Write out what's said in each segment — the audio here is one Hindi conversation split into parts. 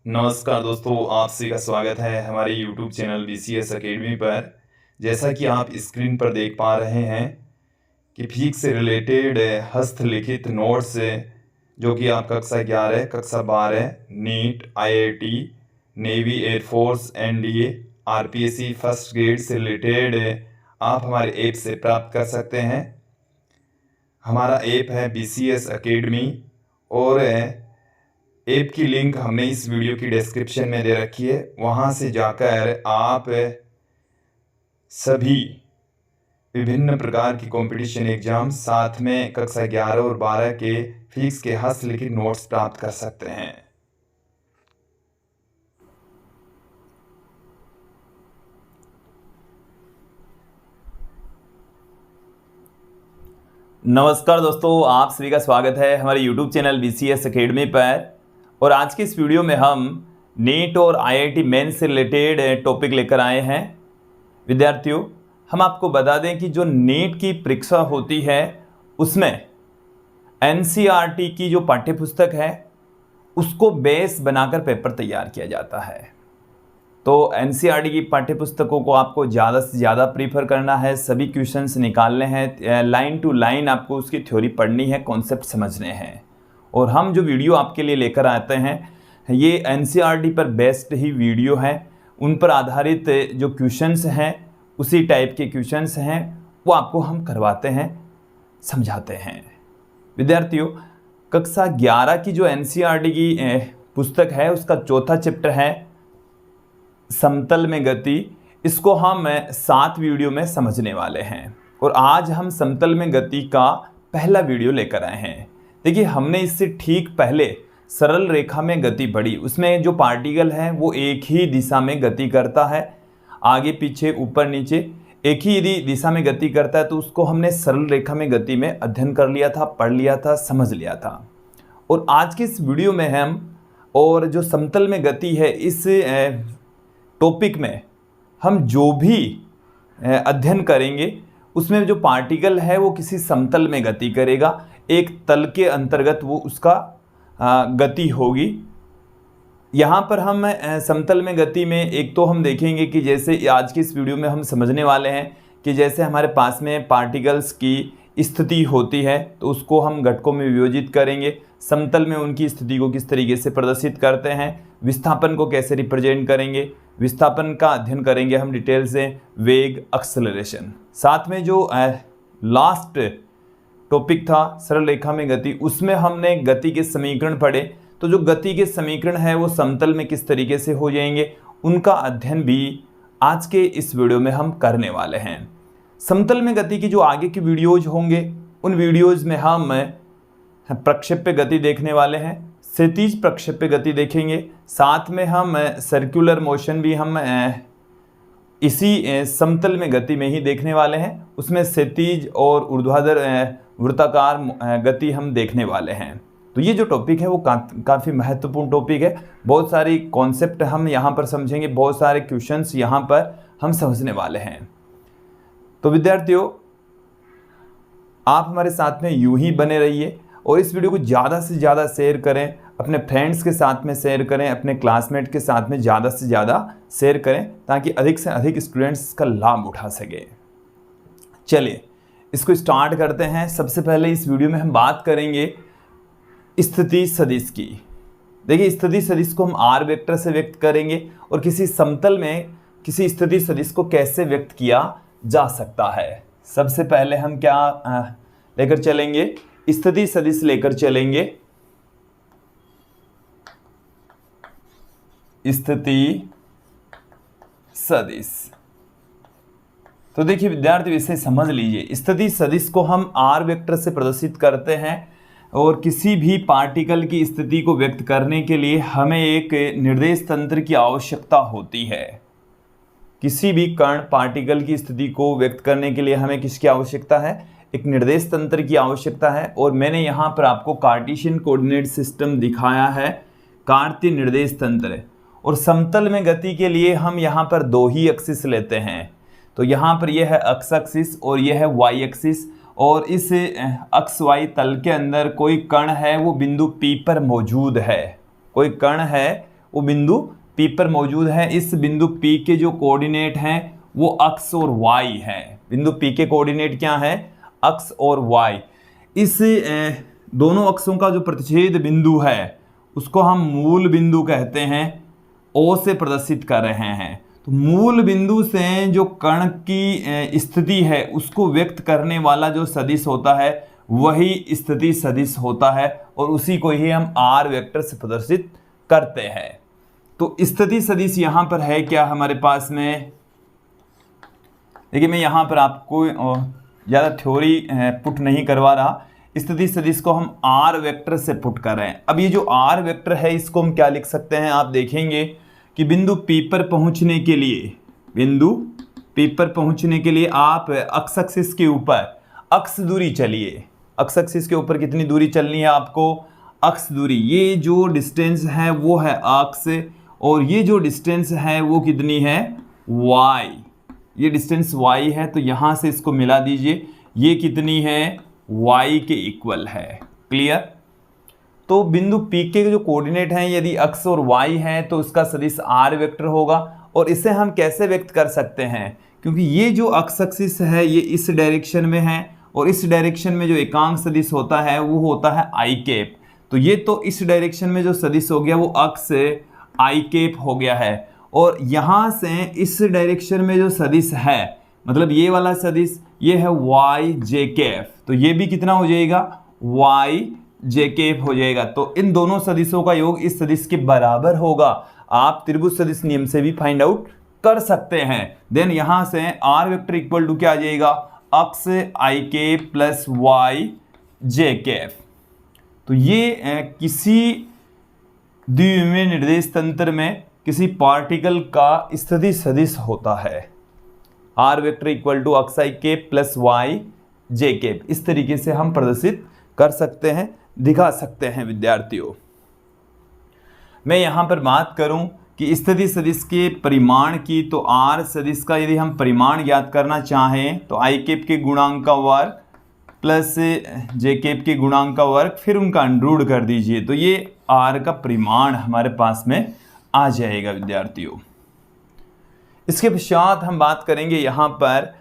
नमस्कार दोस्तों, आप सभी का स्वागत है हमारे YouTube चैनल BCS एकेडमी पर। जैसा कि आप स्क्रीन पर देख पा रहे हैं कि फिजिक्स से रिलेटेड हस्तलिखित नोट्स जो कि आप कक्षा 11, कक्षा 12, NEET, IIT, navy, air force, NDA, RPSC first grade से रिलेटेड आप हमारे ऐप से प्राप्त कर सकते हैं। हमारा ऐप है BCS एकेडमी और ऐप की लिंक हमने इस वीडियो की डिस्क्रिप्शन में दे रखी है। वहां से जाकर आप सभी विभिन्न प्रकार की कंपटीशन एग्जाम साथ में कक्षा 11 और 12 के फिजिक्स के हस्तलिखित नोट्स प्राप्त कर सकते हैं। नमस्कार दोस्तों, आप सभी का स्वागत है हमारे YouTube चैनल BCS एकेडमी पर। और आज की इस वीडियो में हम नीट और IIT मेंस से रिलेटेड टॉपिक लेकर आए हैं। विद्यार्थियों, हम आपको बता दें कि जो नीट की परीक्षा होती है उसमें NCERT की जो पाठ्यपुस्तक है उसको बेस बनाकर पेपर तैयार किया जाता है। तो NCERT की पाठ्यपुस्तकों को आपको ज़्यादा से ज़्यादा प्रीफर करना है, सभी क्वेश्चंस निकालने हैं, लाइन टू लाइन आपको उसकी थ्योरी पढ़नी है, कॉन्सेप्ट समझने हैं। और हम जो वीडियो आपके लिए लेकर आते हैं ये NCERT पर बेस्ड ही वीडियो है, उन पर आधारित जो क्वेश्चंस हैं उसी टाइप के क्वेश्चंस हैं वो आपको हम करवाते हैं, समझाते हैं। विद्यार्थियों, कक्षा 11 की जो NCERT की पुस्तक है उसका चौथा चैप्टर है समतल में गति। इसको हम 7 वीडियो में समझने वाले हैं और आज हम समतल में गति का पहला वीडियो लेकर आए हैं। देखिए, हमने इससे ठीक पहले सरल रेखा में गति पढ़ी। उसमें जो पार्टिकल है वो एक ही दिशा में गति करता है, आगे पीछे ऊपर नीचे एक ही यदि दिशा में गति करता है तो उसको हमने सरल रेखा में गति में अध्ययन कर लिया था, पढ़ लिया था, समझ लिया था। और आज की इस वीडियो में हम और जो समतल में गति है इस टॉपिक में हम जो भी अध्ययन करेंगे उसमें जो पार्टिकल है वो किसी समतल में गति करेगा, एक तल के अंतर्गत वो उसका गति होगी। यहाँ पर हम समतल में गति में एक तो हम देखेंगे कि जैसे आज की इस वीडियो में हम समझने वाले हैं कि जैसे हमारे पास में पार्टिकल्स की स्थिति होती है तो उसको हम घटकों में विभाजित करेंगे, समतल में उनकी स्थिति को किस तरीके से प्रदर्शित करते हैं, विस्थापन को कैसे रिप्रेजेंट करेंगे, विस्थापन का अध्ययन करेंगे हम डिटेल से, वेग, एक्सेलरेशन। साथ में जो लास्ट टॉपिक था सरल रेखा में गति, उसमें हमने गति के समीकरण पढ़े। तो जो गति के समीकरण है वो समतल में किस तरीके से हो जाएंगे उनका अध्ययन भी आज के इस वीडियो में हम करने वाले हैं। समतल में गति की जो आगे की वीडियोज होंगे उन वीडियोज में हम प्रक्षेप्य गति देखने वाले हैं, क्षैतिज प्रक्षेप्य गति देखेंगे, साथ में हम सर्कुलर मोशन भी हम इसी समतल में गति में ही देखने वाले हैं। उसमें क्षैतिज और ऊर्ध्वाधर वृत्ताकार गति हम देखने वाले हैं। तो ये जो टॉपिक है वो काफ़ी महत्वपूर्ण टॉपिक है। बहुत सारी कॉन्सेप्ट हम यहाँ पर समझेंगे, बहुत सारे क्वेश्चंस यहाँ पर हम समझने वाले हैं। तो विद्यार्थियों, आप हमारे साथ में यूं ही बने रहिए और इस वीडियो को ज़्यादा से ज़्यादा शेयर करें, अपने फ्रेंड्स के साथ में शेयर करें, अपने क्लासमेट के साथ में ज़्यादा से ज़्यादा शेयर करें ताकि अधिक से अधिक स्टूडेंट्स इसका लाभ उठा सके। चलिए इसको स्टार्ट करते हैं। सबसे पहले इस वीडियो में हम बात करेंगे स्थिति सदिश की। देखिए, स्थिति सदिश को हम आर वेक्टर से व्यक्त करेंगे और किसी समतल में किसी स्थिति सदिश को कैसे व्यक्त किया जा सकता है। सबसे पहले हम क्या लेकर चलेंगे, स्थिति सदिश लेकर चलेंगे। स्थिति सदिश, तो देखिए विद्यार्थी इसे समझ लीजिए। स्थिति सदिश को हम आर वेक्टर से प्रदर्शित करते हैं और किसी भी पार्टिकल की स्थिति को व्यक्त करने के लिए हमें एक निर्देश तंत्र की आवश्यकता होती है। किसी भी कण पार्टिकल की स्थिति को व्यक्त करने के लिए हमें किसकी आवश्यकता है, एक निर्देश तंत्र की आवश्यकता है। और मैंने यहाँ पर आपको कार्टेशियन कोऑर्डिनेट सिस्टम दिखाया है, कार्तीय निर्देश तंत्र। और समतल में गति के लिए हम यहाँ पर दो ही एक्सिस लेते हैं। तो यहाँ पर यह है एक्स एक्सिस और यह है वाई एक्सिस। और इस एक्स वाई तल के अंदर कोई कण है वो बिंदु P पर मौजूद है, कोई कण है वो बिंदु P पर मौजूद है। इस बिंदु P के जो कोऑर्डिनेट हैं वो अक्स और y है। बिंदु P के कोऑर्डिनेट क्या है? अक्स और y। इस दोनों अक्षों का जो प्रतिच्छेद बिंदु है उसको हम मूल बिंदु कहते हैं, O से प्रदर्शित कर रहे हैं। तो मूल बिंदु से जो कण की स्थिति है उसको व्यक्त करने वाला जो सदिश होता है वही स्थिति सदिश होता है और उसी को ही हम r वेक्टर से प्रदर्शित करते हैं। तो स्थिति सदिश यहाँ पर है क्या हमारे पास में? देखिए मैं यहाँ पर आपको ज़्यादा थ्योरी पुट नहीं करवा रहा। स्थिति सदिश को हम r वेक्टर से पुट कर रहे हैं। अब ये जो r वेक्टर है इसको हम क्या लिख सकते हैं? आप देखेंगे कि बिंदु P पर पहुंचने के लिए आप अक्ष एक्सिस के ऊपर अक्ष दूरी चलिए। अक्ष एक्सिस के ऊपर कितनी दूरी चलनी है आपको? अक्ष दूरी। ये जो डिस्टेंस है वो है अक्ष और ये जो डिस्टेंस है वो कितनी है? y। ये डिस्टेंस y है तो यहाँ से इसको मिला दीजिए। ये कितनी है? y के इक्वल है। क्लियर? तो बिंदु P के जो कोऑर्डिनेट हैं यदि अक्ष और y है तो उसका सदिश r वेक्टर होगा। और इसे हम कैसे व्यक्त कर सकते हैं? क्योंकि ये जो अक्ष एक्सिस है ये इस डायरेक्शन में है और इस डायरेक्शन में जो एकांक सदिश होता है वो होता है i कैप। तो ये तो इस डायरेक्शन में जो सदिश हो गया वो अक्ष i कैप हो गया है और यहाँ से इस डायरेक्शन में जो सदिश है मतलब ये वाला सदिश ये है y j कैप। तो ये भी कितना हो जाएगा? y j कैप हो जाएगा। तो इन दोनों सदिशों का योग इस सदिश के बराबर होगा। आप त्रिभुज सदिश नियम से भी फाइंड आउट कर सकते हैं। देन यहाँ से r वेक्टर इक्वल टू क्या आ जाएगा? अक्ष i cap plus y j cap. तो ये किसी द्विविमीय निर्देश तंत्र में किसी पार्टिकल का स्थिति सदिश होता है। r वेक्टर इक्वल टू अक्ष i cap plus y j cap. इस तरीके से हम प्रदर्शित कर सकते हैं, दिखा सकते हैं विद्यार्थियों। मैं यहाँ पर बात करूँ कि स्थिति सदिश के परिमाण की, तो r सदिश का यदि हम परिमाण ज्ञात करना चाहें तो i कैप के गुणांक का वर्ग प्लस j कैप के गुणांक का वर्ग फिर उनका अंडर कर दीजिए तो ये r का परिमाण हमारे पास में आ जाएगा विद्यार्थियों। इसके पश्चात हम बात करेंगे यहाँ पर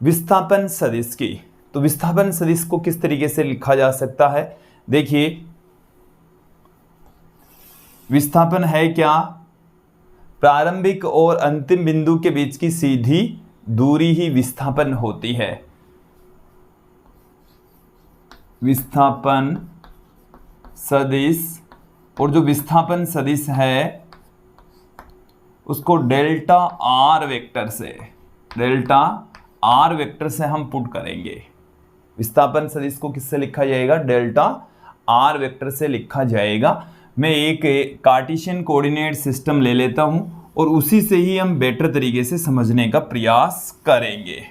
विस्थापन सदिश की। तो विस्थापन सदिश को किस तरीके से लिखा जा सकता है? देखिए विस्थापन है क्या? प्रारंभिक और अंतिम बिंदु के बीच की सीधी दूरी ही विस्थापन होती है। विस्थापन सदिश, और जो विस्थापन सदिश है उसको डेल्टा r वेक्टर से हम पुट करेंगे। विस्थापन सदिश को किससे लिखा जाएगा? डेल्टा r वेक्टर से लिखा जाएगा। मैं एक कार्टेशियन कोऑर्डिनेट सिस्टम ले लेता हूं और उसी से ही हम बेटर तरीके से समझने का प्रयास करेंगे।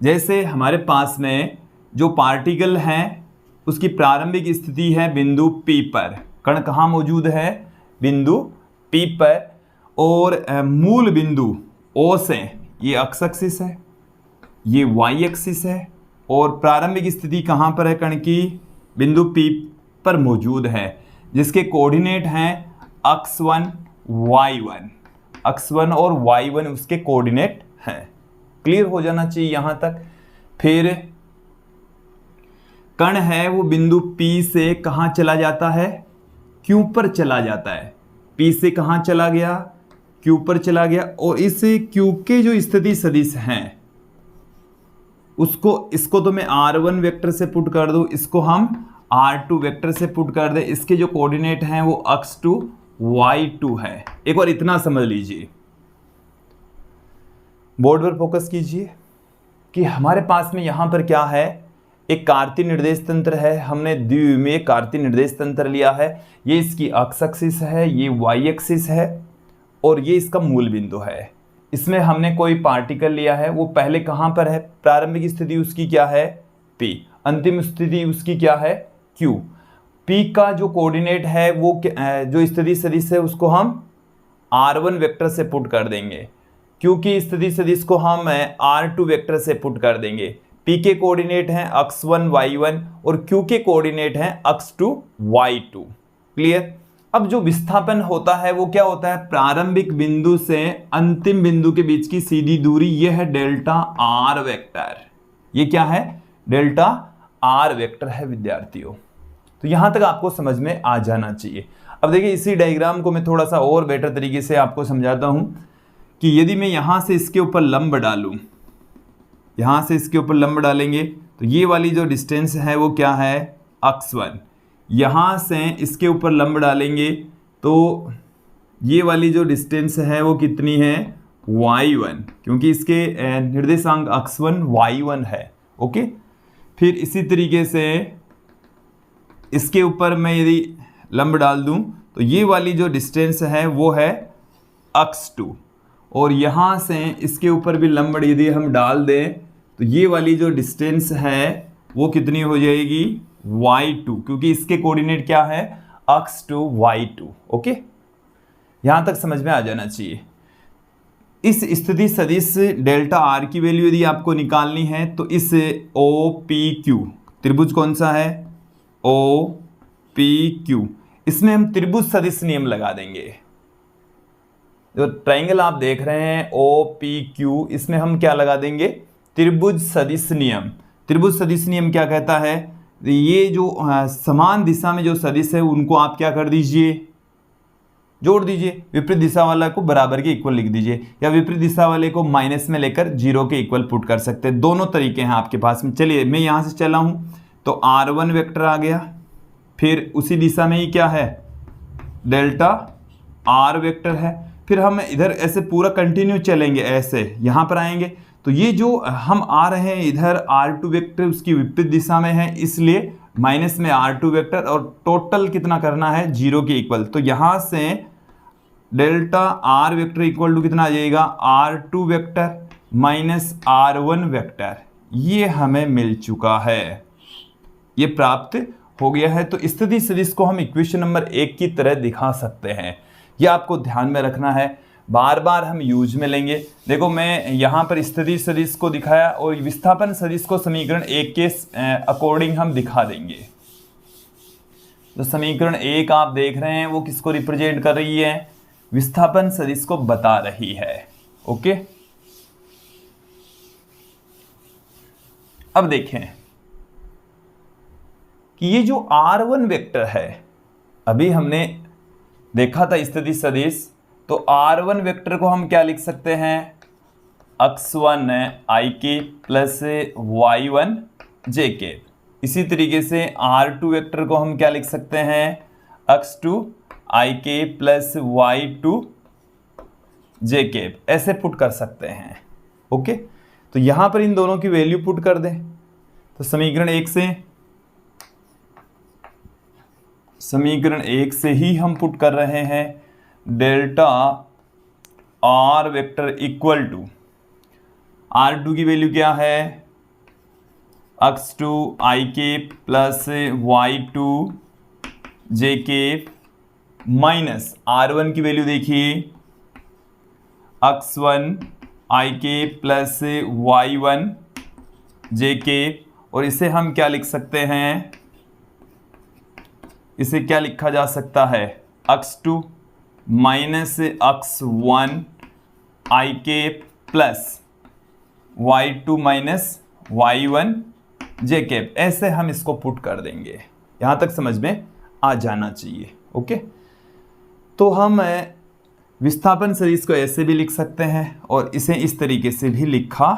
जैसे हमारे पास में जो पार्टिकल है उसकी प्रारंभिक स्थिति है बिंदु P पर। कण कहाँ मौजूद है? बिंदु P पर। और मूल बिंदु O से ये अक्ष एक्सिस है, ये y एक्सिस है और प्रारंभिक स्थिति कहाँ पर है कण की? बिंदु P पर मौजूद है जिसके कोऑर्डिनेट हैं x1 y1। x1 और y1 उसके कोऑर्डिनेट हैं। क्लियर हो जाना चाहिए यहाँ तक। फिर कण है वो बिंदु P से कहाँ चला जाता है? Q पर चला जाता है। P से कहाँ चला गया? Q पर चला गया। और इस Q के जो स्थिति सदिश हैं इसको तो मैं r1 वेक्टर से पुट कर दूं, इसको हम r2 वेक्टर से पुट कर दे। इसके जो कोऑर्डिनेट हैं वो x2 y2 है। एक बार इतना समझ लीजिए, बोर्ड पर फोकस कीजिए कि हमारे पास में यहाँ पर क्या है? एक कार्तीय निर्देश तंत्र है। हमने द्विविमीय कार्तीय निर्देश तंत्र लिया है। ये इसकी अक्ष एक्सिस है, ये y एक्सिस है और ये इसका मूल बिंदु है। इसमें हमने कोई पार्टिकल लिया है, वो पहले कहाँ पर है? प्रारंभिक स्थिति उसकी क्या है? P। अंतिम स्थिति उसकी क्या है? Q। P का जो कोऑर्डिनेट है वो जो स्थिति सदिश है उसको हम r1 वेक्टर से पुट कर देंगे। Q की स्थिति सदिश को हम r2 वेक्टर से पुट कर देंगे। P के कोऑर्डिनेट हैं x1 y1 और Q के कोऑर्डिनेट हैं x2 y2। क्लियर? अब जो विस्थापन होता है वो क्या होता है, प्रारंभिक बिंदु से अंतिम बिंदु के बीच की सीधी दूरी, ये है डेल्टा आर वेक्टर। ये क्या है, डेल्टा आर वेक्टर है विद्यार्थियों। तो यहां तक आपको समझ में आ जाना चाहिए। अब देखिए इसी डायग्राम को मैं थोड़ा सा और बेटर तरीके से आपको समझाता हूं कि यदि मैं यहां से इसके ऊपर लंब डालूं, यहां से इसके ऊपर लंब डालेंगे तो ये वाली जो डिस्टेंस है वो क्या है, x1। यहां से इसके ऊपर लंब डालेंगे तो ये वाली जो डिस्टेंस है वो कितनी है, y1, क्योंकि इसके निर्देशांक x1 y1 है। ओके, फिर इसी तरीके से इसके ऊपर मैं यदि लंब डाल दूं तो ये वाली जो डिस्टेंस है वो है x2, और यहाँ से इसके ऊपर भी लंब यदि हम डाल दें तो ये वाली जो डिस्टेंस है वो कितनी हो जाएगी, y2, क्योंकि इसके कोऑर्डिनेट क्या है, x2 y2। ओके, यहाँ तक समझ में आ जाना चाहिए। इस स्थिति सदिश डेल्टा आर की वैल्यू यदि आपको निकालनी है तो इस OPQ त्रिभुज कौन सा है, OPQ, इसमें हम त्रिभुज सदिश नियम लगा देंगे। जो ट्रायंगल आप देख रहे हैं OPQ, इसमें हम क्या लगा देंगे, त्रिभुज सदिश नियम। त्रिभुज सदिश नियम क्या कहता है, ये जो समान दिशा में जो सदिश है उनको आप क्या कर दीजिए, जोड़ दीजिए, विपरीत दिशा वाला को बराबर के इक्वल लिख दीजिए, या विपरीत दिशा वाले को माइनस में लेकर 0 के इक्वल पुट कर सकते हैं। दोनों तरीके हैं आपके पास में। चलिए मैं यहाँ से चला हूँ तो R1 वेक्टर आ गया, फिर उसी दिशा में ही क्या है, डेल्टा R वेक्टर है। फिर हम इधर ऐसे पूरा कंटिन्यू चलेंगे, ऐसे यहाँ पर आएंगे तो ये जो हम आ रहे हैं इधर R2 वेक्टर उसकी विपरीत दिशा में है, इसलिए माइनस में R2 वेक्टर, और टोटल कितना करना है, 0 के इक्वल। तो यहाँ से delta R vector equal to कितना आ जाएगा, R2 vector minus R1 vector. ये हमें मिल चुका है, ये प्राप्त हो गया है। तो स्थिति सदिश को हम इक्वेशन नंबर 1 की तरह दिखा सकते हैं। ये आपको ध्यान में रखना है, बार बार हम यूज में लेंगे। देखो मैं यहाँ पर स्थिति सदिश को दिखाया और विस्थापन सदिश को समीकरण 1 के अकॉर्डिंग हम दिखा देंगे। तो समीकरण 1 आप देख रहे हैं वो किसको रिप्रेजेंट कर रही है, विस्थापन सदिश को बता रही है। ओके, अब देखें कि ये जो R1 वेक्टर है, अभी हमने देखा था स्थिति सदिश, तो R1 वेक्टर को हम क्या लिख सकते हैं, x1 ik plus y1 jk। इसी तरीके से R2 वेक्टर को हम क्या लिख सकते हैं, x2 ik plus y2 jk, ऐसे पुट कर सकते हैं। ओके, तो यहां पर इन दोनों की वैल्यू पुट कर दें तो समीकरण 1 से ही हम पुट कर रहे हैं delta R vector equal to R2 की वैल्यू क्या है, x2 ik plus y2 jk minus R1 की वैल्यू देखिए x1 ik plus y1 jk, और इसे हम क्या लिख सकते हैं, इसे क्या लिखा जा सकता है, x2 minus x1 ik plus y2 minus y1 jk, ऐसे हम इसको पुट कर देंगे। यहां तक समझ में आ जाना चाहिए। ओके, तो हम विस्थापन सदिश को ऐसे भी लिख सकते हैं और इसे इस तरीके से भी लिखा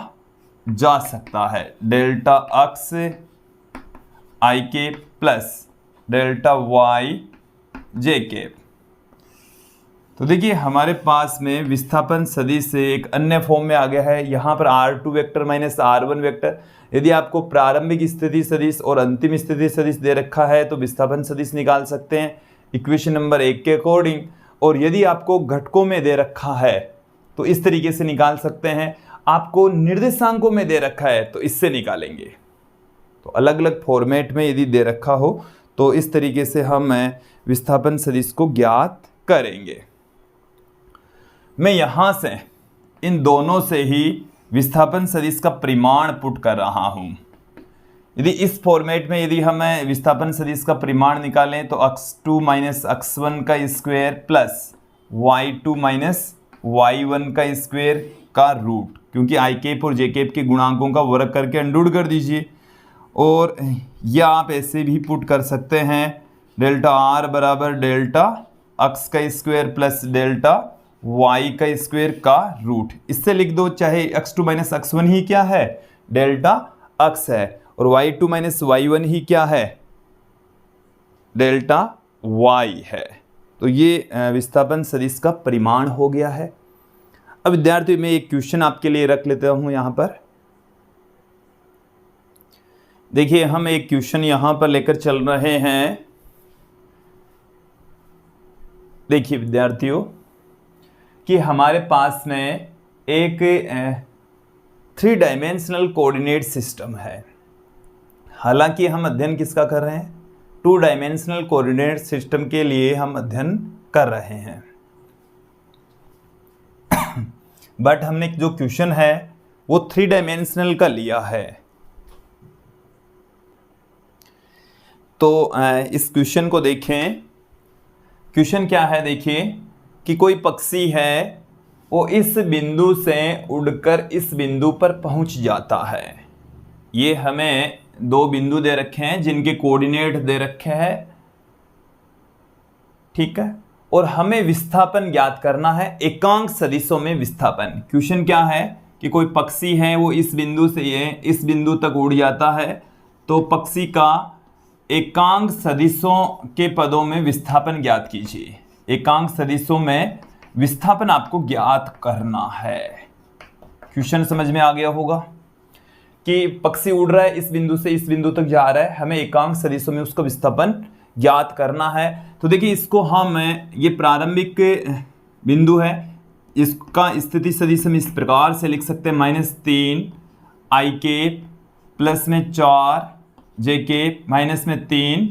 जा सकता है, delta x ik plus delta y jk। तो देखिए हमारे पास में विस्थापन सदिश से एक अन्य फॉर्म में आ गया है, यहाँ पर R2 vector minus R1 vector. यदि आपको प्रारंभिक स्थिति सदिश और अंतिम स्थिति सदिश दे रखा है तो विस्थापन सदिश निकाल सकते हैं इक्वेशन नंबर 1 के अकॉर्डिंग, और यदि आपको घटकों में दे रखा है तो इस तरीके से निकाल सकते हैं। आपको निर्देशांकों में दे रखा है तो इससे निकालेंगे। तो अलग अलग फॉर्मेट में यदि दे रखा हो तो इस तरीके से हम विस्थापन सदिश को ज्ञात करेंगे। मैं यहां से इन दोनों से ही विस्थापन सदिश का परिमाण पुट कर रहा हूं। यदि इस फॉर्मेट में यदि हमें विस्थापन सदिश का परिमाण निकालें तो x2 माइनस x1 का square plus y2 minus y1 का स्क्वायर का रूट, क्योंकि आई कैप और जे कैप के गुणांकों का वर्ग करके अंडूड कर दीजिए। और या आप ऐसे भी पुट कर सकते हैं डेल्टा आर बराबर डेल्टा x का स्क्वायर प्लस डेल्टा y का स्क्वायर का रूट। इससे लिख दो, चाहे x2 माइनस x1 ही क्या है, डेल्टा x है, और y2 माइनस y1 ही क्या है, डेल्टा y है। तो ये विस्थापन सदिश का परिमाण हो गया है। अब विद्यार्थियों मैं एक क्वेश्चन आपके लिए रख लेता हूं यहां पर। देखिए हम एक क्वेश्चन यहां पर लेकर चल रहे हैं। देखिए विद्यार्थियों कि हमारे पास में एक 3 डायमेंशनल कोऑर्डिनेट सिस्टम है। हालांकि हम अध्ययन किसका कर रहे हैं, 2 डायमेंशनल कोऑर्डिनेट सिस्टम के लिए हम अध्ययन कर रहे हैं। बट हमने जो क्वेश्चन है वो 3 डायमेंशनल का लिया है। तो इस क्वेश्चन को देखें। क्वेश्चन क्या है, देखिए कि कोई पक्षी है, वो इस बिंदु से उड़कर इस बिंदु पर पहुंच जाता है। ये हमें 2 बिंदु दे रखे हैं जिनके कोऑर्डिनेट दे रखे हैं, ठीक है। और हमें विस्थापन ज्ञात करना है, एकांक सदिशों में विस्थापन। क्वेश्चन क्या है कि कोई पक्षी है, वो इस बिंदु से इस बिंदु तक उड़ जाता है, तो पक्षी का एकांक सदिशों के पदों में विस्थापन ज्ञात कीजिए। एकांक सदिशों में विस्थापन आपको ज्ञात करना है। क्वेश्चन समझ में आ गया होगा कि पक्षी उड़ रहा है, इस बिंदु से इस बिंदु तक जा रहा है, हमें एकांक सदिशों में उसका विस्थापन ज्ञात करना है। तो देखिए इसको हम, ये प्रारंभिक बिंदु है, इसका स्थिति सदिश हम इस प्रकार से लिख सकते हैं -3 आई कैप प्लस में 4 जे कैप माइनस में 3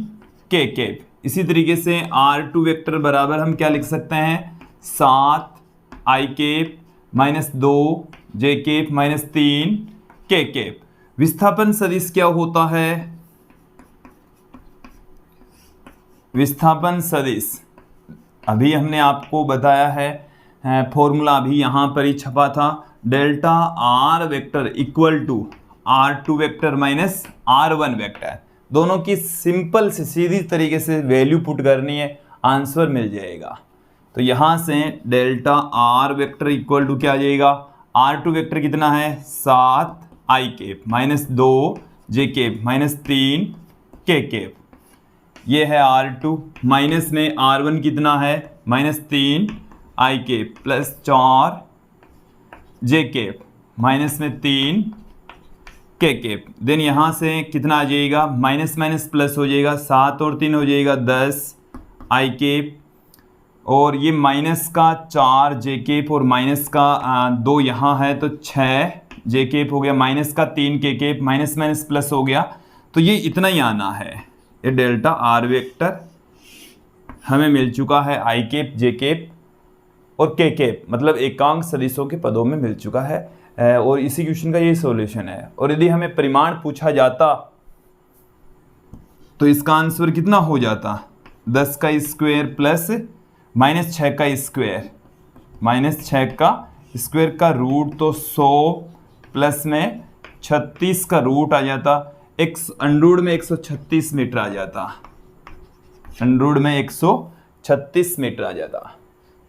के कैप। इसी तरीके से R2 वेक्टर बराबर हम क्या लिख सकते हैं, 7 I cap minus 2 J cap minus 3 K cap. विस्थापन सदिश क्या होता है, विस्थापन सदिश अभी हमने आपको बताया है, फॉर्मूला अभी यहाँ पर ही छपा था, delta R vector equal to R2 vector minus R1 vector. दोनों की सिंपल से सीधी तरीके से वैल्यू पुट करनी है, आंसर मिल जाएगा। तो यहाँ से delta R vector equal to क्या आ जाएगा, R2 वेक्टर कितना है 7 I cap minus 2 J cap minus 3 K cap, ये है R2, माइनस में R1 कितना है -3 आई कैप प्लस 4 जे कैप माइनस में 3 के कैप। देन यहाँ से कितना आ जाएगा, माइनस माइनस प्लस हो जाएगा, 7 और 3 हो जाएगा 10 आई कैप, और ये माइनस का 4 जे कैप और माइनस का 2 यहाँ है तो 6 जे कैप हो गया, माइनस का 3 K cap, minus minus plus हो गया। तो ये इतना ही आना है। ये डेल्टा आर वेक्टर हमें मिल चुका है, आई कैप जे कैप और के कैप, मतलब एकांक सदिशों के पदों में मिल चुका है। और इसी क्वेश्चन का ये सॉल्यूशन है। और यदि हमें परिमाण पूछा जाता तो इसका आंसर कितना हो जाता, 10 का स्क्वायर प्लस -6 का स्क्वायर, -6 का स्क्वायर का रूट तो 100 प्लस में 36 का रूट आ जाता, अंडरूट में 136 मीटर आ जाता, अंडरूट में 136 मीटर आ जाता।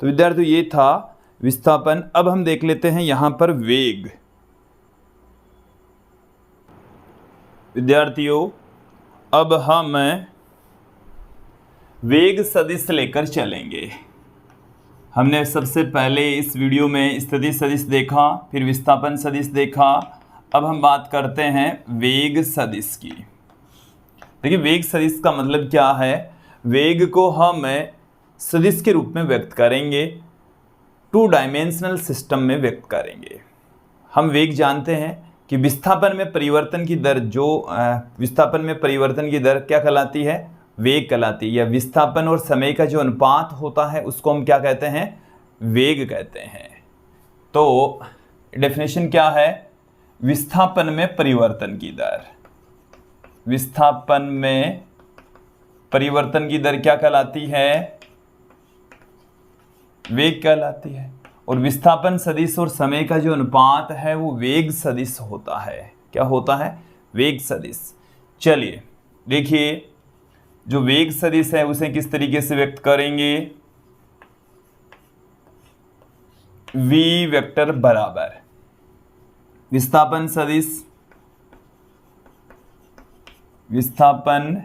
तो विद्यार्थियों ये था विस्थापन। अब हम देख लेते हैं यहां पर वेग। विद्यार्थियों अब हम वेग सदिश लेकर चलेंगे। हमने सबसे पहले इस वीडियो में स्थिति सदिश देखा, फिर विस्थापन सदिश देखा। अब हम बात करते हैं वेग सदिश की। देखिए वेग सदिश का मतलब क्या है, वेग को हम सदिश के रूप में व्यक्त करेंगे, 2 डायमेंशनल सिस्टम में व्यक्त करेंगे। हम वेग जानते हैं कि विस्थापन में परिवर्तन की दर, जो विस्थापन में परिवर्तन की दर क्या कहलाती है, वेग कहलाती है, या विस्थापन और समय का जो अनुपात होता है उसको हम क्या कहते हैं, वेग कहते हैं। तो डेफिनेशन क्या है, विस्थापन में परिवर्तन की दर, विस्थापन में परिवर्तन की दर क्या कहलाती है? वेग कहलाती है। और विस्थापन सदिश और समय का जो अनुपात है वो वेग सदिश होता है। क्या होता है? वेग सदिश। चलिए देखिए, जो वेग सदिश है उसे किस तरीके से व्यक्त करेंगे? v वेक्टर बराबर विस्थापन सदिश, विस्थापन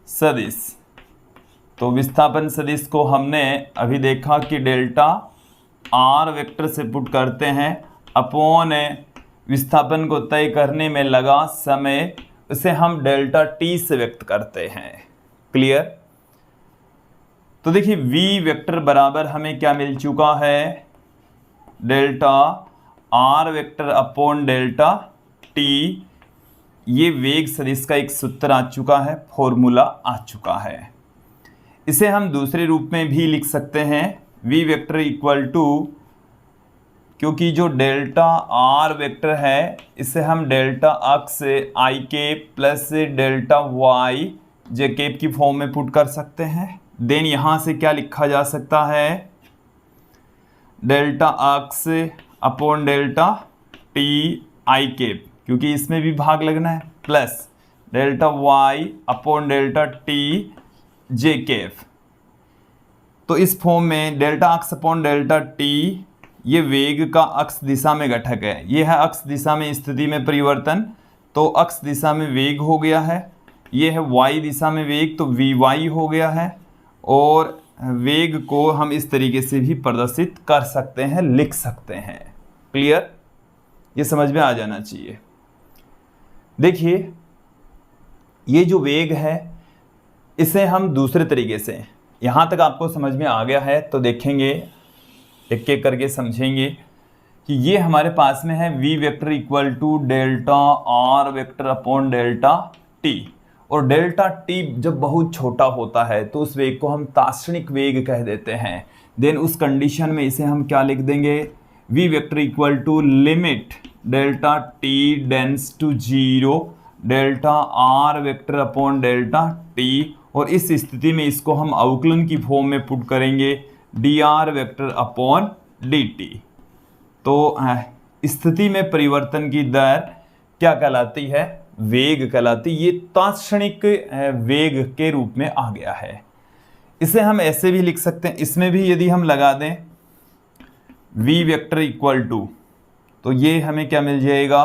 सदिश। तो विस्थापन सदिश को हमने अभी देखा कि डेल्टा r वेक्टर से पुट करते हैं अपॉन विस्थापन को तय करने में लगा समय, उसे हम डेल्टा t से व्यक्त करते हैं। क्लियर? तो देखिए v वेक्टर बराबर हमें क्या मिल चुका है? Delta r vector upon delta t। ये वेग सदिश का एक सूत्र आ चुका है, फॉर्मूला आ चुका है। इसे हम दूसरे रूप में भी लिख सकते हैं, v वेक्टर इक्वल टू, क्योंकि जो डेल्टा r वेक्टर है इसे हम delta x i cap plus delta y j cap की फॉर्म में पुट कर सकते हैं। देन यहाँ से क्या लिखा जा सकता है? Delta x upon delta t i cap, क्योंकि इसमें भी भाग लगना है, plus delta y upon delta t j cap. तो इस फॉर्म में delta x upon delta t ये वेग का अक्स दिशा में घटक है। ये है अक्स दिशा में स्थिति में परिवर्तन, तो अक्स दिशा में वेग हो गया है। ये है y दिशा में वेग, तो vy हो गया है। और वेग को हम इस तरीके से भी प्रदर्शित कर सकते हैं, लिख सकते हैं। क्लियर? ये समझ में आ जाना चाहिए। देखिए ये जो वेग है इसे हम दूसरे तरीके से, यहाँ तक आपको समझ में आ गया है तो देखेंगे, एक एक करके समझेंगे कि ये हमारे पास में है v vector equal to delta r vector upon delta t। और डेल्टा t जब बहुत छोटा होता है तो उस वेग को हम तात्क्षणिक वेग कह देते हैं। देन उस कंडीशन में इसे हम क्या लिख देंगे? v vector equal to limit delta t tends to 0 delta r vector upon delta t। और इस स्थिति में इसको हम अवकलन की फॉर्म में पुट करेंगे dr वेक्टर अपॉन dt। तो स्थिति में परिवर्तन की दर क्या कहलाती है? वेग कहलाती। ये तात्क्षणिक वेग के रूप में आ गया है। इसे हम ऐसे भी लिख सकते हैं, इसमें भी यदि हम लगा दें v वेक्टर इक्वल टू, तो ये हमें क्या मिल जाएगा?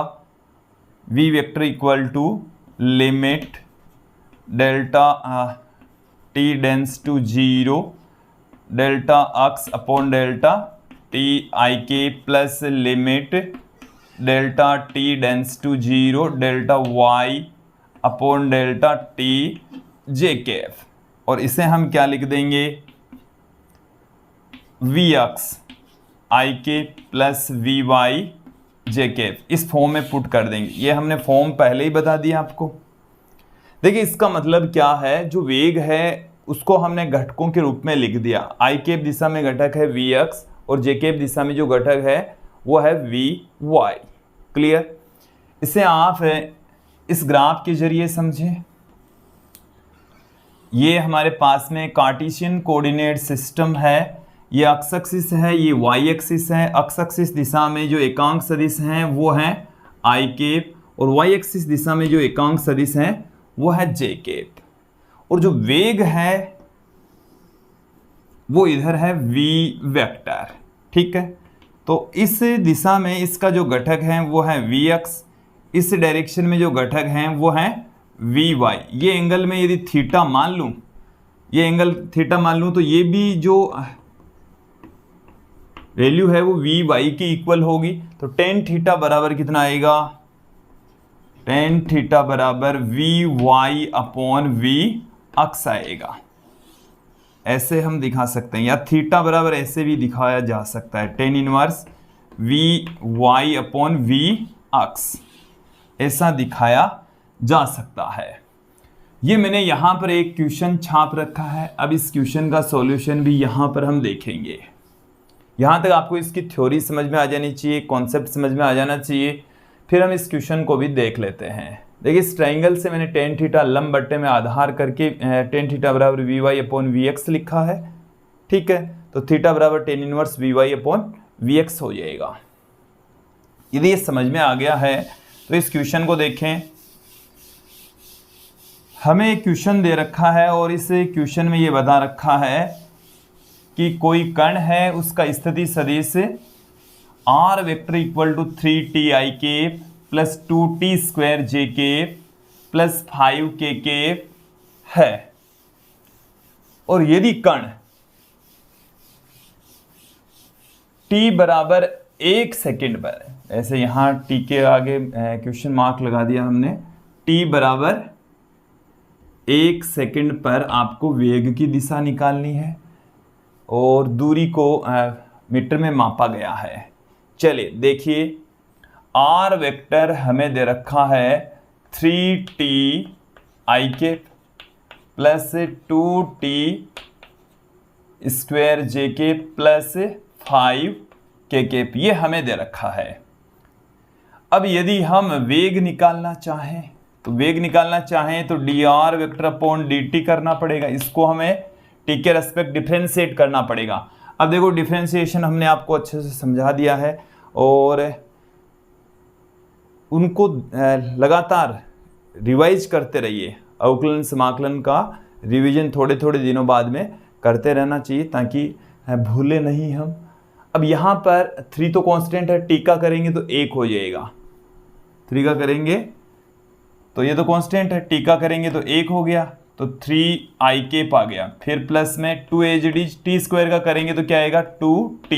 v vector equal to limit delta t tends to 0 delta x upon delta t i के plus limit delta t tends to 0 delta y upon delta t j cap. और इसे हम क्या लिख देंगे? v अक्स i के plus v y j cap, इस फॉर्म में पुट कर देंगे। ये हमने फॉर्म पहले ही बता दिया आपको। देखिए इसका मतलब क्या है? जो वेग है उसको हमने घटकों के रूप में लिख दिया। आई केप दिशा में घटक है वी एक्स और जे केप दिशा में जो घटक है वो है वी वाई। क्लियर? इसे आप इस ग्राफ के जरिए समझें। ये हमारे पास में कार्टेशियन कोऑर्डिनेट सिस्टम है। ये एक्स एक्सिस है, ये वाई एक्सिस है। एक्स एक्सिस दिशा में जो एकांक सदिश हैं वो हैं आई केप और वाई एक्सिस दिशा में जो एकांक सदिश हैं वो है जे केप। और जो वेग है वो इधर है वी वेक्टर। ठीक है, तो इस दिशा में इसका जो घटक है वो है वी एक्स, इस डायरेक्शन में जो घटक हैं वो हैं वी वाई। ये एंगल में यदि थीटा मान लूं, ये एंगल थीटा मान लूं, तो ये भी जो वैल्यू है वो वी वाई की इक्वल होगी। तो टेन थीटा बराबर कितना आएगा? टेन थीटा बराबर v Y upon v x आएगा। ऐसे हम दिखा सकते हैं, या थीटा बराबर ऐसे भी दिखाया जा सकता है, tan inverse v Y upon v x, ऐसा दिखाया जा सकता है। ये मैंने यहाँ पर एक क्वेश्चन छाप रखा है। अब इस क्वेश्चन का सॉल्यूशन भी यहाँ पर हम देखेंगे। यहाँ तक आपको इसकी थ्योरी समझ में आ जानी चाहिए, कॉन्सेप्ट समझ में आ जाना चाहिए। फिर हम इस क्वेश्चन को भी देख लेते हैं। देखिए इस ट्राइंगल से मैंने टेन थीटा लंब बट्टे में आधार करके टेन थीटा बराबर v Y upon v x लिखा है। ठीक है, तो थीटा बराबर tan inverse v Y upon v x हो जाएगा। यदि ये समझ में आ गया है तो इस क्वेश्चन को देखें। हमें एक क्वेश्चन दे रखा है और इस क्वेश्चन में ये बता रखा है कि कोई कण है, उसका स्थिति सदिश r vector equal to 3t i के प्लस 2t स्क्वायर जे के प्लस 5k के है। और यदि कण t बराबर 1 सेकेंड पर, ऐसे यहां t के आगे क्वेश्चन मार्क लगा दिया हमने, t बराबर 1 सेकेंड पर आपको वेग की दिशा निकालनी है और दूरी को मीटर में मापा गया है। चलिए देखिए, आर वेक्टर हमें दे रखा है 3t आई के प्लस 2t स्क्वायर जे के प्लस 5k के, ये हमें दे रखा है। अब यदि हम वेग निकालना चाहें तो D R vector upon d T करना पड़ेगा। इसको हमें टी के रेस्पेक्ट डिफरेंशिएट करना पड़ेगा। अब देखो डिफरेंशिएशन हमने आपको अच्छे से समझा दिया है और उनको लगातार रिवाइज करते रहिए। अवकलन समाकलन का रिवीजन थोड़े थोड़े दिनों बाद में करते रहना चाहिए ताकि भूले नहीं हम। अब यहाँ पर 3 तो कांस्टेंट है, टी का करेंगे तो 1 हो जाएगा, 3 का करेंगे तो ये तो कांस्टेंट है, टी का करेंगे तो 1 हो गया, तो 3i केप आ गया। फिर प्लस में 2a टी स्क्वायर का करेंगे तो क्या आएगा 2t,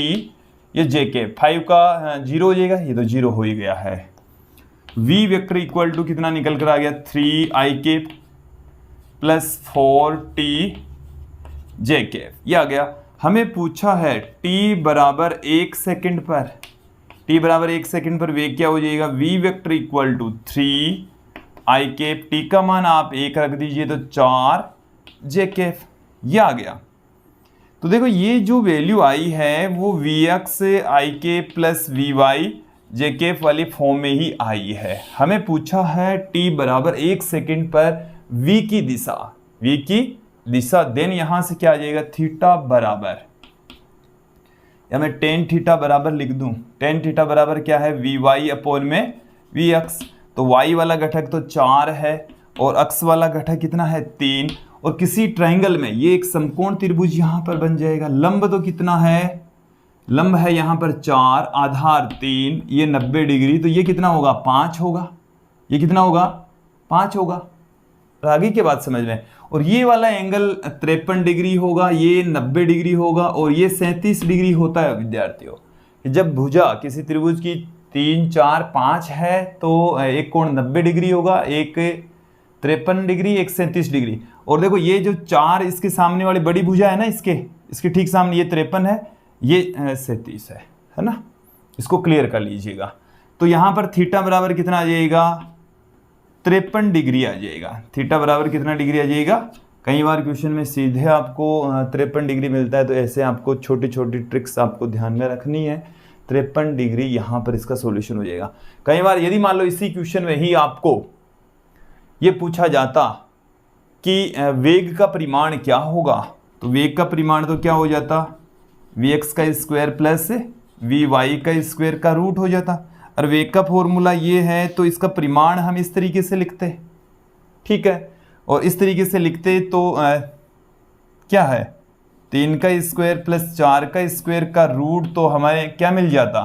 ये जे के 5 का 0 हो जाएगा, ये तो 0 हो ही गया है। v वेक्टर इक्वल टू कितना निकल कर आ गया 3i केप प्लस 4t जे केप, ये आ गया। हमें पूछा है t बराबर 1 सेकेंड पर, t बराबर 1 सेकेंड पर वेग क्या हो जाएगा, v vector equal to 3i cap, t का मान आप 1 रख दीजिए तो 4 जे केप, ये आ गया। तो देखो ये जो वैल्यू आई है वो वी एक्स आई के प्लस वी वाई जे केप वाली फॉर्म में ही आई है। हमें पूछा है t बराबर 1 सेकेंड पर v की दिशा, देन यहां से क्या आ जाएगा थीटा बराबर, या मैं टेन थीटा बराबर लिख दूं, टेन थीटा बराबर क्या है वी वाई अपॉन में वी एक्स। तो y वाला घटक तो 4 है और x वाला घटक कितना है 3, और किसी ट्रायंगल में ये एक समकोण त्रिभुज यहां पर बन जाएगा। लंब तो कितना है, लंब है यहां पर 4, आधार 3, ये 90 डिग्री, तो ये कितना होगा 5 होगा, ये कितना होगा 5 होगा। आगे की बात समझ में। और ये वाला एंगल 53 डिग्री होगा, ये 90 डिग्री होगा और ये 37 डिग्री होता है विद्यार्थियों। जब भुजा किसी त्रिभुज की 3, 4, 5 है तो एक कोण 90 डिग्री होगा, एक 53 डिग्री, एक 37 डिग्री। और देखो ये जो 4 इसके सामने वाली बड़ी भुजा है ना, इसके ठीक सामने ये 53 है, ये 37 है ना, इसको क्लियर कर लीजिएगा। तो यहाँ पर थीटा बराबर कितना आ जाएगा 53 डिग्री आ जाएगा। थीटा बराबर कितना डिग्री आ जाएगा, कई बार क्वेश्चन में सीधे आपको 53 डिग्री मिलता है, तो ऐसे आपको छोटी छोटी ट्रिक्स आपको ध्यान में रखनी है। 53 डिग्री यहाँ पर इसका सॉल्यूशन हो जाएगा। कई बार यदि मान लो इसी क्वेश्चन में ही आपको ये पूछा जाता कि वेग का परिमाण क्या होगा, तो वेग का परिमाण तो क्या हो जाता वी एक्स का स्क्वायर प्लस वी वाई का स्क्वायर का रूट हो जाता। और वेग का फॉर्मूला ये है तो इसका परिमाण हम इस तरीके से लिखते, ठीक है। और इस तरीके से लिखते तो क्या है 3 का स्क्वायर प्लस 4 का स्क्वायर का रूट, तो हमारे क्या मिल जाता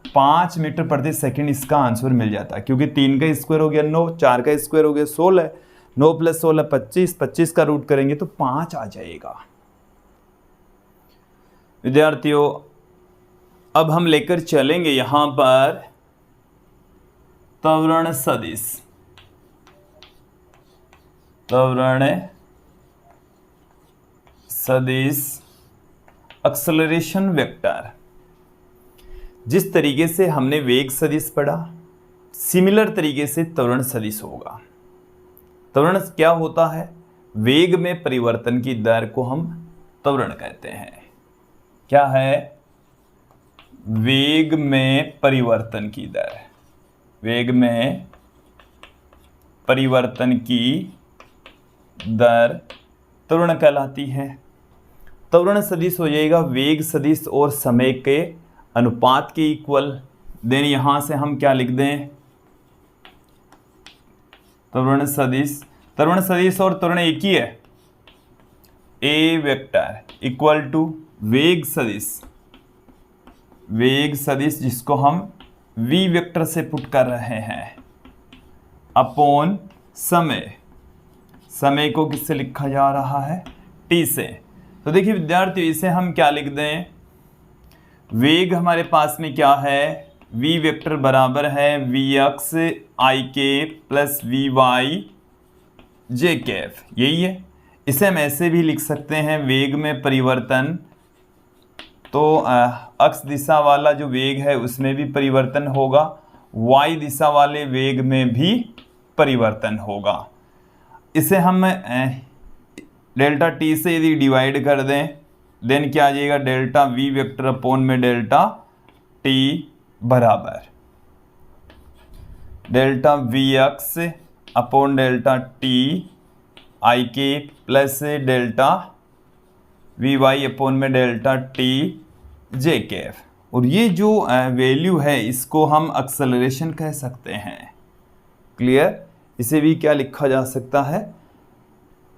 5 मीटर प्रति सेकंड इसका आंसर मिल जाता। क्योंकि 3 का स्क्वायर हो गया 9, 4 का स्क्वायर हो गया 16, 9 प्लस 16 25, 25 का रूट करेंगे तो 5 आ जाएगा। विद्यार्थियों अब हम लेकर चलेंगे यहां पर त्वरण सदिश, त्वरण सदिश एक्सेलरेशन वेक्टर। जिस तरीके से हमने वेग सदिश पढ़ा, सिमिलर तरीके से त्वरण सदिश होगा। त्वरण क्या होता है, वेग में परिवर्तन की दर को हम त्वरण कहते हैं। क्या है, वेग में परिवर्तन की दर, वेग में परिवर्तन की दर त्वरण कहलाती है। त्वरण सदिश हो जाएगा वेग सदिश और समय के अनुपात के इक्वल। देन यहां से हम क्या लिख दें, त्वरण सदिश और त्वरण एक ही है। ए वेक्टर इक्वल टू वेग सदिश जिसको हम वी वेक्टर से पुट कर रहे हैं अपॉन समय को किससे लिखा जा रहा है, टी से। तो देखिए विद्यार्थियों, इसे हम क्या लिख दें, वेग हमारे पास में क्या है, वी वेक्टर बराबर है वी एक्स आई के प्लस वी वाई जे कैफ, यही है। इसे हम ऐसे भी लिख सकते हैं, वेग में परिवर्तन तो अक्ष दिशा वाला जो वेग है उसमें भी परिवर्तन होगा, वाई दिशा वाले वेग में भी परिवर्तन होगा। इसे हम डेल्टा टी से यदि डिवाइड कर दें, देन क्या आ जाएगा, डेल्टा वी वेक्टर अपॉन में डेल्टा टी बराबर delta V x upon delta T I के plus delta V Y upon में डेल्टा टी जे कैफ। और ये जो वैल्यू है इसको हम एक्सेलरेशन कह सकते हैं। क्लियर? इसे भी क्या लिखा जा सकता है,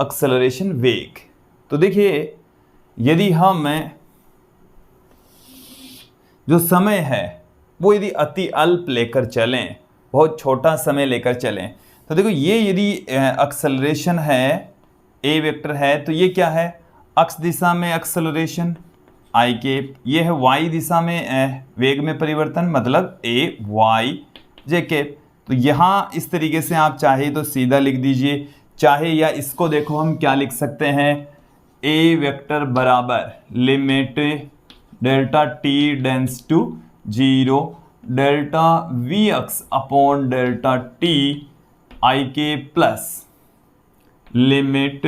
एक्सेलरेशन वेग। तो देखिए यदि हम जो समय है वो यदि अति अल्प लेकर चलें, बहुत छोटा समय लेकर चलें, तो देखो ये यदि एक्सेलरेशन है, ए वेक्टर है, तो ये क्या है, अक्ष दिशा में एक्सेलरेशन आई केप, ये है वाई दिशा में वेग में परिवर्तन, मतलब ए वाई जे केप। तो यहाँ इस तरीके से आप चाहे तो सीधा लिख दीजिए, चाहे या इसको देखो हम क्या लिख सकते हैं, ए वेक्टर बराबर limit delta T tends to 0 delta V x upon delta T I के plus limit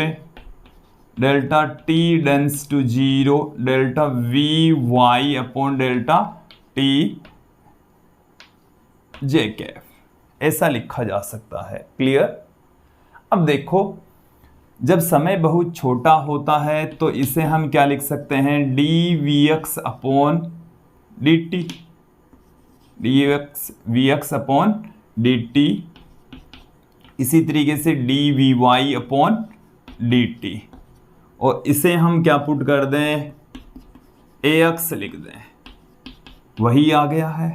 delta T tends to 0 delta V Y upon delta T J cap, ऐसा लिखा जा सकता है। क्लियर? अब देखो जब समय बहुत छोटा होता है तो इसे हम क्या लिख सकते हैं, d v x upon d t, v x upon d t, इसी तरीके से d v Y upon d t, और इसे हम क्या पुट कर दें, ए एक्स लिख दें, वही आ गया है।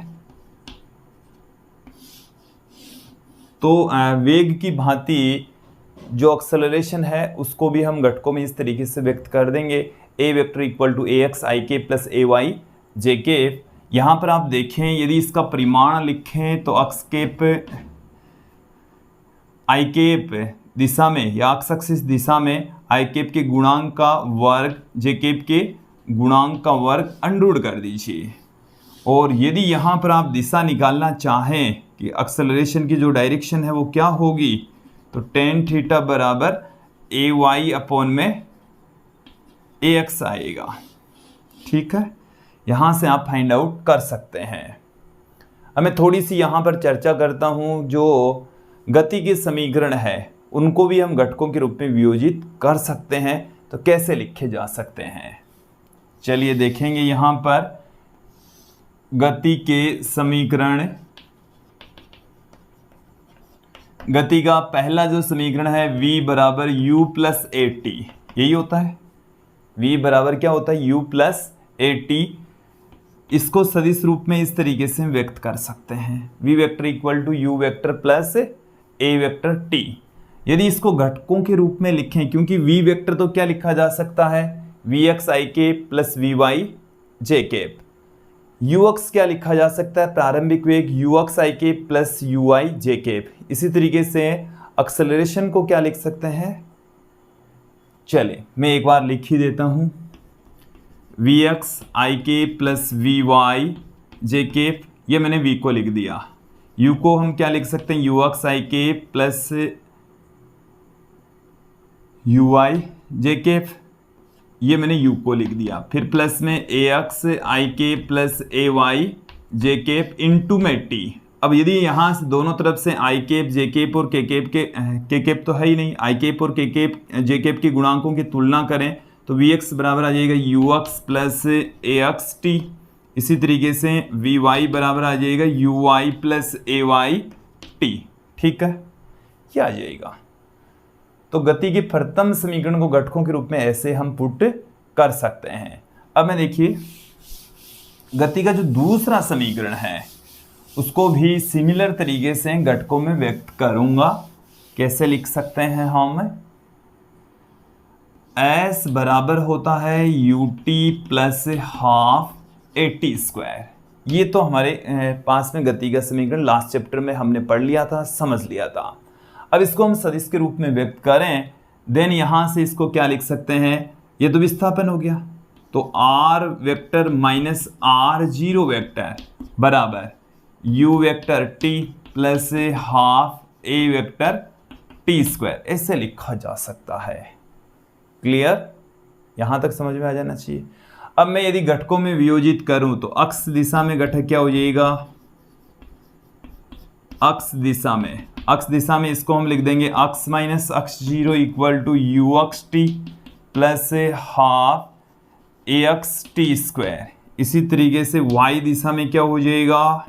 तो वेग की भांति जो एक्सेलरेशन है उसको भी हम घटकों में इस तरीके से व्यक्त कर देंगे, A vector equal to A X आई के प्लस ए वाई जे के। यहाँ पर आप देखें यदि इसका परिमाण लिखें तो अक्ष केप आई केप दिशा में या अक्ष एक्सिस दिशा में आई केप के गुणांक का वर्ग जे केप के गुणांक का वर्ग अंडूड कर दीजिए। और यदि यहाँ पर आप दिशा निकालना चाहें कि एक्सेलरेशन की जो डायरेक्शन है वो क्या होगी, तो टेन थीटा बराबर ए वाई अपॉन में ए एक्स आएगा। ठीक है, यहाँ से आप फाइंड आउट कर सकते हैं। अब मैं थोड़ी सी यहाँ पर चर्चा करता हूँ, जो गति के समीकरण है उनको भी हम घटकों के रूप में वियोजित कर सकते हैं, तो कैसे लिखे जा सकते हैं चलिए देखेंगे। यहाँ पर गति के समीकरण, गति का पहला जो समीकरण है v बराबर u प्लस ए टी, यही होता है। v बराबर क्या होता है, u प्लस ए टी। इसको सदिश रूप में इस तरीके से व्यक्त कर सकते हैं, v vector equal to u vector plus a vector t। यदि इसको घटकों के रूप में लिखें, क्योंकि v वेक्टर तो क्या लिखा जा सकता है, वी एक्स आई के प्लस वी वाई जे केप। यू एक्स क्या लिखा जा सकता है, प्रारंभिक वेग यू एक्स आई के plus u i j cap. इसी तरीके से एक्सेलरेशन को क्या लिख सकते हैं, चलिए मैं एक बार लिख ही देता हूं, वी एक्स आई के प्लस वी वाई जे केप, ये मैंने v को लिख दिया। u को हम क्या लिख सकते हैं, यू एक्स आई के plus u i j cap, ये मैंने u को लिख दिया। फिर प्लस में ए एक्स आई के plus a Y J cap into में t। अब यदि यहाँ से दोनों तरफ से आई केप जे केप और के केप तो है ही नहीं, आई केप और के केप जे केप के गुणांकों की तुलना करें तो वी एक्स बराबर आ जाएगा u x plus a x t. इसी तरीके से वी वाई बराबर आ जाएगा u y plus a y t. ठीक है, ये आ जाएगा। तो गति के प्रथम समीकरण को घटकों के रूप में ऐसे हम पुट कर सकते हैं। अब मैं देखिए गति का जो दूसरा समीकरण है उसको भी सिमिलर तरीके से घटकों में व्यक्त करूंगा। कैसे लिख सकते हैं हम? S बराबर होता है U T plus half A T square. ये तो हमारे पास में गति का समीकरण लास्ट चैप्टर में हमने पढ़ लिया था, समझ लिया था। अब इसको हम सदिश के रूप में व्यक्त करें, देन यहां से इसको क्या लिख सकते हैं? ये तो विस्थापन हो गया, तो r vector minus r zero vector बराबर u vector t plus half a vector t square, ऐसे लिखा जा सकता है। क्लियर? यहां तक समझ में आ जाना चाहिए। अब मैं यदि घटकों में वियोजित करूं तो अक्ष दिशा में घटक क्या हो जाएगा? अक्ष दिशा में इसको हम लिख देंगे अक्ष माइनस अक्ष जीरो इक्वल टू यू अक्ष टी प्लस हाफ ए एक्स टी स्क्वायर। इसी तरीके से y दिशा में क्या हो जाएगा?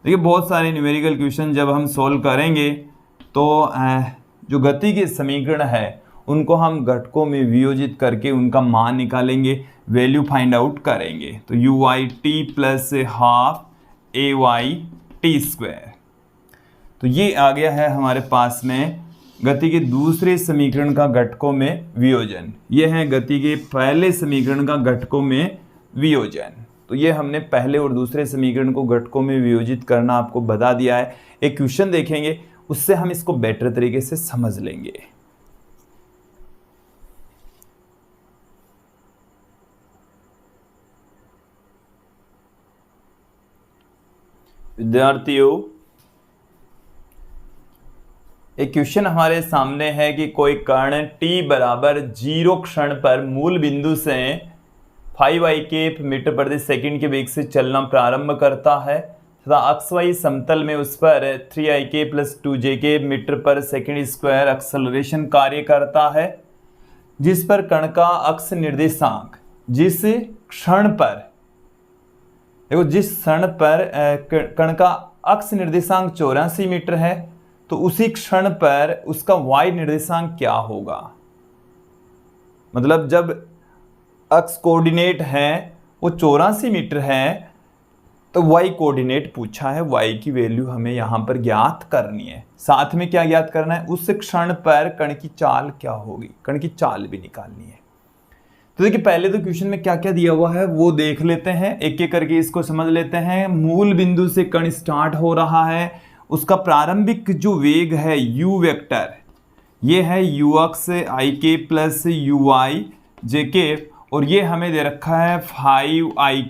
देखिए बहुत सारे न्यूमेरिकल क्वेश्चन जब हम सॉल्व करेंगे तो जो गति के समीकरण है उनको हम घटकों में वियोजित करके उनका मान निकालेंगे, वैल्यू फाइंड आउट करेंगे। तो u y t plus half a y t square. तो ये आ गया है हमारे पास में गति के दूसरे समीकरण का घटकों में वियोजन। ये है गति के पहले समीकरण का घटकों में वियोजन। तो ये हमने पहले और दूसरे समीकरण को घटकों में वियोजित करना आपको बता दिया है। एक क्वेश्चन देखेंगे, उससे हम इसको बेटर तरीके से समझ लेंगे। विद्यार्थियों, एक क्वेश्चन हमारे सामने है कि कोई कण t बराबर 0 क्षण पर मूल बिंदु से 5 आई केप मीटर प्रति सेकंड के वेग से चलना प्रारंभ करता है तथा अक्षवाई समतल में उस पर 3 आई के प्लस 2 जे के मीटर पर सेकंड स्क्वायर एक्सेलरेशन कार्य करता है, जिस पर कण का अक्ष निर्देशांक जिस क्षण पर कण का अक्ष निर्देशांक 84 मीटर है तो उसी क्षण पर उसका y निर्देशांक क्या होगा? मतलब जब अक्ष कोऑर्डिनेट है वो 84 मीटर है तो y कोऑर्डिनेट पूछा है, y की वैल्यू हमें यहां पर ज्ञात करनी है। साथ में क्या ज्ञात करना है? उस क्षण पर कण की चाल क्या होगी, कण की चाल भी निकालनी है। तो देखिए पहले तो क्वेश्चन में क्या क्या दिया हुआ है वो देख लेते हैं, एक एक करके इसको समझ लेते हैं। मूल बिंदु से कण स्टार्ट हो रहा है, उसका प्रारंभिक जो वेग है u वेक्टर, ये है यू एक्स आई के प्लस यू वाई जे केप, और ये हमें दे रखा है 5 I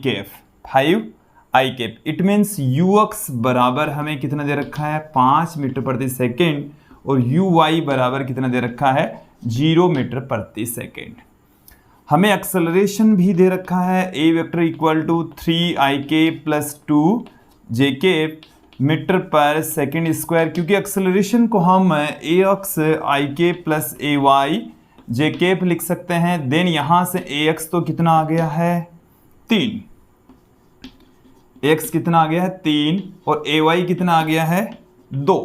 cap. It means U X बराबर हमें कितना दे रखा है? 5 मीटर प्रति सेकेंड, और यू वाई बराबर कितना दे रखा है? 0 मीटर प्रति सेकेंड। हमें एक्सेलरेशन भी दे रखा है ए वेक्टर इक्वल टू 3 आई के प्लस 2 जे के मीटर पर सेकेंड स्क्वायर, क्योंकि एक्सेलरेशन को हम ए एक्स आई के plus a Y J cap लिख सकते हैं। देन यहां से ए एक्स तो कितना आ गया है? 3। एक्स कितना आ गया है? 3, और ए वाई कितना आ गया है? 2।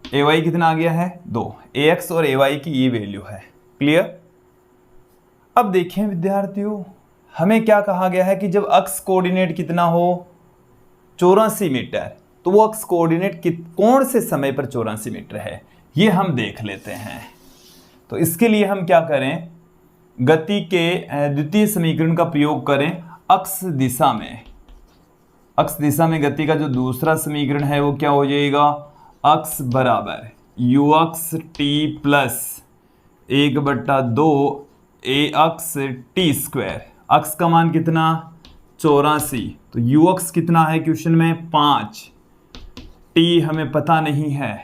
ए वाई कितना आ गया है? 2। ए एक्स और ए वाई की ये वैल्यू है। क्लियर? अब देखें विद्यार्थियों, हमें क्या कहा गया है कि जब अक्ष कोऑर्डिनेट कितना हो? 84 मीटर, तो वो अक्ष कोऑर्डिनेट कौन से समय पर 84 मीटर है ये हम देख लेते हैं। तो इसके लिए हम क्या करें? गति के द्वितीय समीकरण का प्रयोग करें अक्ष दिशा में। अक्ष दिशा में गति का जो दूसरा समीकरण है वो क्या हो जाएगा? अक्ष बराबर यू अक्ष टी प्लस 1/2 ए अक्ष टी स्क्वायर। अक्ष का मान कितना? 84। तो यू अक्ष कितना है क्वेश्चन में? 5। टी हमें पता नहीं है,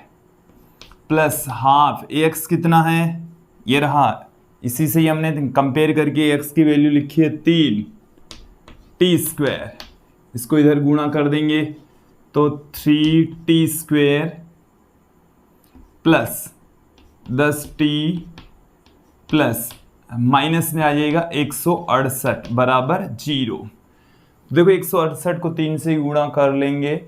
प्लस हाफ ए एक्स कितना है? ये रहा, इसी से ही हमने कंपेयर करके एक्स की वैल्यू लिखी है 3 टी स्क्वायर। इसको इधर गुणा कर देंगे तो 3t² plus 10t plus minus में आ जाएगा 168 बराबर 0। देखो 168 को 3 से गुणा कर लेंगे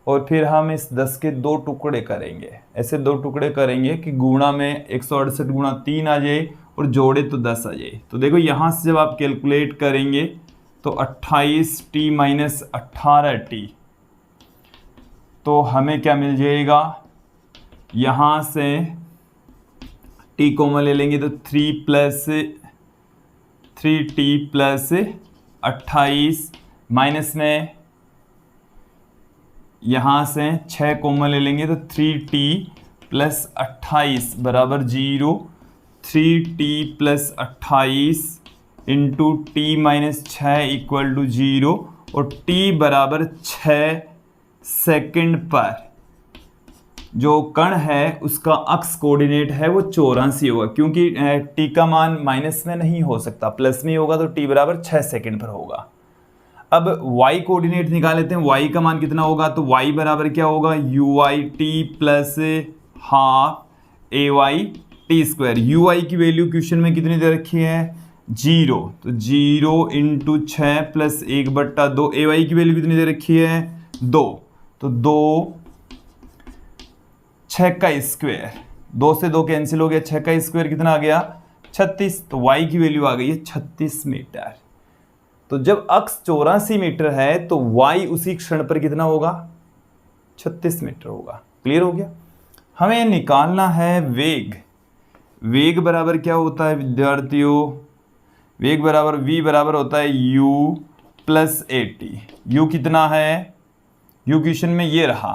और फिर हम इस 10 के 2 टुकड़े करेंगे, ऐसे 2 टुकड़े करेंगे कि गुणा में 168 गुणा 3 आ जाए और जोड़े तो 10 आ जाए। तो देखो यहाँ से जब आप कैलकुलेट करेंगे तो 28t माइनस 18t, तो हमें क्या मिल जाएगा, यहाँ से t कॉमन ले लेंगे तो 3t प्लस 28 माइनस में यहाँ से 6 कॉमन ले लेंगे तो 3t प्लस 28 बराबर 0। 3t plus 28 into t minus 6 equal to 0 और t बराबर 6 सेकंड पर जो कण है उसका अक्स कोऑर्डिनेट है वो 84 होगा, क्योंकि t का मान माइनस में नहीं हो सकता, प्लस में होगा तो t बराबर 6 सेकंड पर होगा। अब y कोऑर्डिनेट निकाल लेते हैं, y का मान कितना होगा, तो y बराबर क्या होगा, UIT plus half AYT²। UI की वैल्यू क्वेश्चन में कितनी दे रखी है, 0, तो 0 इंटू 6 प्लस 1/2। AY की वैल्यू कितनी दे रखी है, 2, तो 2 6 का स्क्वायर, 2 से 2 कैंसिल हो गया, 6 का स्क्वायर कितना आ गया, 36, तो y की वैल्यू आ गई है 36 मीटर। तो जब अक्स 84 मीटर है तो y उसी क्षण पर कितना होगा, 36 मीटर होगा। क्लियर हो गया। हमें निकालना है वेग। वेग बराबर क्या होता है विद्यार्थियों, वेग बराबर v बराबर होता है u प्लस AT। u कितना है, u क्वेश्चन में ये रहा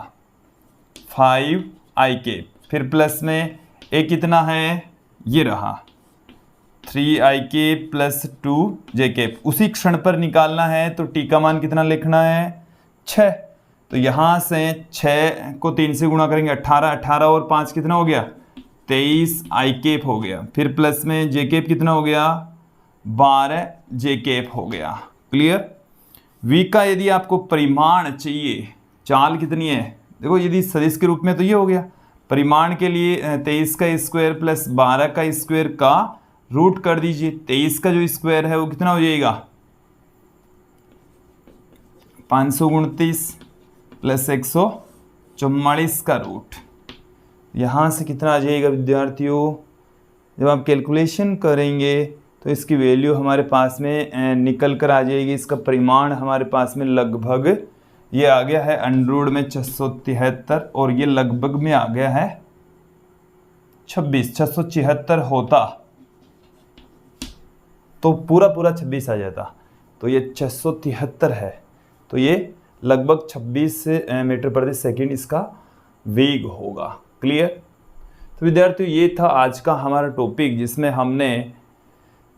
5i, फिर प्लस में a कितना है, ये रहा 3i प्लस 2j। उसी क्षण पर निकालना है तो t का मान कितना लिखना है, 6। तो यहाँ से 6 को 3 से गुणा करेंगे 18, 18 और 5 कितना हो गया, 23i हो गया। फिर प्लस में j कितना हो गया, 12j हो गया। क्लियर। v का यदि आपको परिमाण चाहिए, चाल कितनी है, देखो यदि सदिश के रूप में तो ये हो गया, परिमाण के लिए 23 का स्क्वायर प्लस 12 का स्क्वायर का रूट कर दीजिए। 23 का जो स्क्वायर है वो कितना हो जाएगा, 529 प्लस 144 का रूट। यहाँ से कितना आ जाएगा विद्यार्थियों, जब आप कैलकुलेशन करेंगे तो इसकी वैल्यू हमारे पास में निकल कर आ जाएगी। इसका परिमाण हमारे पास में लगभग ये आ गया है अंडर में 673 और ये लगभग में आ गया है 26। 676 होता तो पूरा 26 आ जाता, तो ये 673 है, तो ये लगभग 26 मीटर प्रति सेकंड इसका वेग होगा। क्लियर। तो विद्यार्थियों ये था आज का हमारा टॉपिक, जिसमें हमने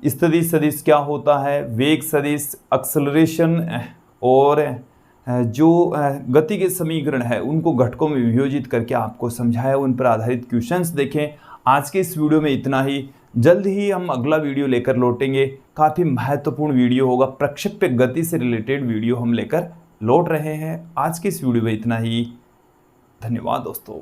स्थिति सदिश क्या होता है, वेग सदिश, एक्सेलरेशन और जो गति के समीकरण है उनको घटकों में विभाजित करके आपको समझाया, उन पर आधारित क्वेश्चंस देखें। आज के इस वीडियो में इतना ही। जल्द ही हम अगला वीडियो लेकर लौटेंगे। काफ़ी महत्वपूर्ण वीडियो होगा, प्रक्षेप्य गति से रिलेटेड वीडियो हम लेकर लौट रहे हैं। आज के इस वीडियो में इतना ही। धन्यवाद दोस्तों।